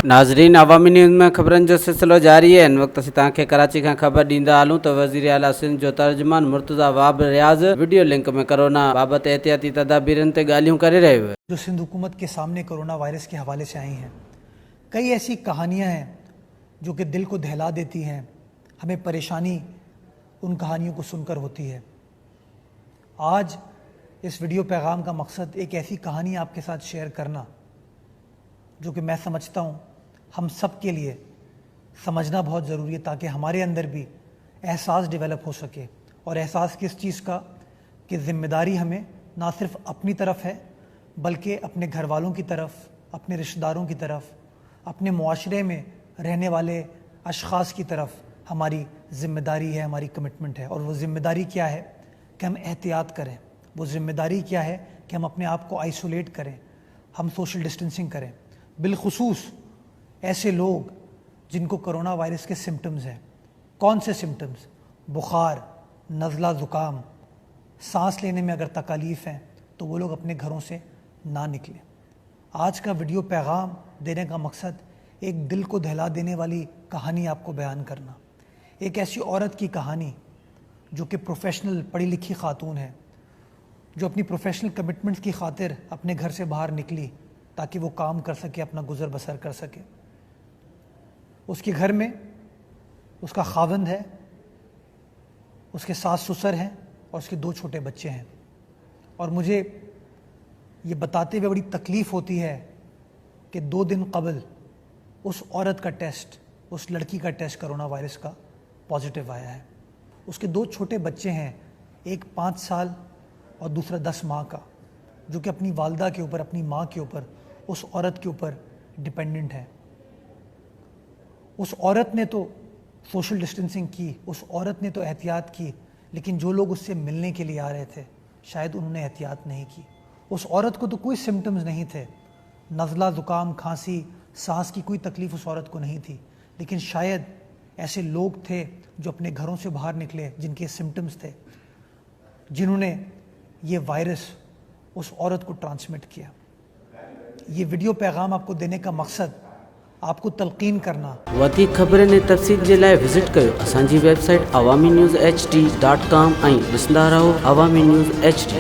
नाज़रीन, अवामी न्यूज़ में ख़बरनि जो सिलसिलो जारी है। इन वक्त असीं तव्हांखे कराची खां ख़बर ॾींदा हलूं त वज़ीर आला सिंध जो तर्जुमान मुर्तज़ा वाब रियाज़ वीडियो लिंक में कोरोना बाबति एहतियाती तदाबीरनि ते ॻाल्हियूं करे रहियो है। जो सिंध हुकूमत के सामने कोरोना वायरस के हवाले से आई हैं, कई ऐसी कहानियां हैं जो कि दिल को दहला देती हैं। हमें परेशानी उन कहानियों को सुनकर होती है। आज इस वीडियो पैगाम का मकसद एक ऐसी कहानी आपके साथ शेयर करना जो कि मैं समझता हूँ हम सब के लिए समझना बहुत ज़रूरी है, ताकि हमारे अंदर भी एहसास डेवलप हो सके। और एहसास किस चीज़ का कि ज़िम्मेदारी हमें ना सिर्फ अपनी तरफ है बल्कि अपने घर वालों की तरफ, अपने रिश्तेदारों की तरफ, अपने मुआशरे में रहने वाले अशख़ास की तरफ हमारी ज़िम्मेदारी है, हमारी कमिटमेंट है। और वो ज़िम्मेदारी क्या है कि हम एहतियात करें। वो ज़िम्मेदारी क्या है कि हम अपने आप को आइसोलेट करें, हम सोशल डिस्टेंसिंग करें। बिलखुसूस ऐसे लोग जिनको कोरोना वायरस के सिम्टम्स हैं। कौन से सिम्टम्स? बुखार, नज़ला, ज़ुकाम, सांस लेने में अगर तकलीफ़ हैं तो वो लोग अपने घरों से ना निकलें। आज का वीडियो पैगाम देने का मकसद एक दिल को दहला देने वाली कहानी आपको बयान करना। एक ऐसी औरत की कहानी जो कि प्रोफेशनल पढ़ी लिखी खातून है, जो अपनी प्रोफेशनल कमिटमेंट्स की खातिर अपने घर से बाहर निकली ताकि वो काम कर सके, अपना गुजर बसर कर सके। उसके घर में उसका खावंद है, उसके सास ससुर हैं और उसके 2 छोटे बच्चे हैं। और मुझे ये बताते हुए बड़ी तकलीफ़ होती है कि 2 दिन कबल उस औरत का टेस्ट, उस लड़की का टेस्ट कोरोना वायरस का पॉजिटिव आया है। उसके 2 छोटे बच्चे हैं, एक 5 साल और दूसरा 10 माह का, जो कि अपनी वालदा के ऊपर, अपनी माँ के ऊपर, उस औरत के ऊपर डिपेंडेंट है। उस औरत ने तो सोशल डिस्टेंसिंग की, उस औरत ने तो एहतियात की, लेकिन जो लोग उससे मिलने के लिए आ रहे थे शायद उन्होंने एहतियात नहीं की। उस औरत को तो कोई सिम्टम्स नहीं थे, नज़ला, ज़ुकाम, खांसी, सांस की कोई तकलीफ़ उस औरत को नहीं थी, लेकिन शायद ऐसे लोग थे जो अपने घरों से बाहर निकले, जिनके सिम्टम्स थे, जिन्होंने ये वायरस उस औरत को ट्रांसमिट किया। ये वीडियो पैगाम आपको देने का मकसद आपको तलकीन करना। वधीक ख़बरनि ऐं तफ़सील जे लाइ विज़िट कयो असांजी वेबसाइट awamiNewsHD.com ऐं ॾिसंदा रहो अवामी न्यूज़ HD।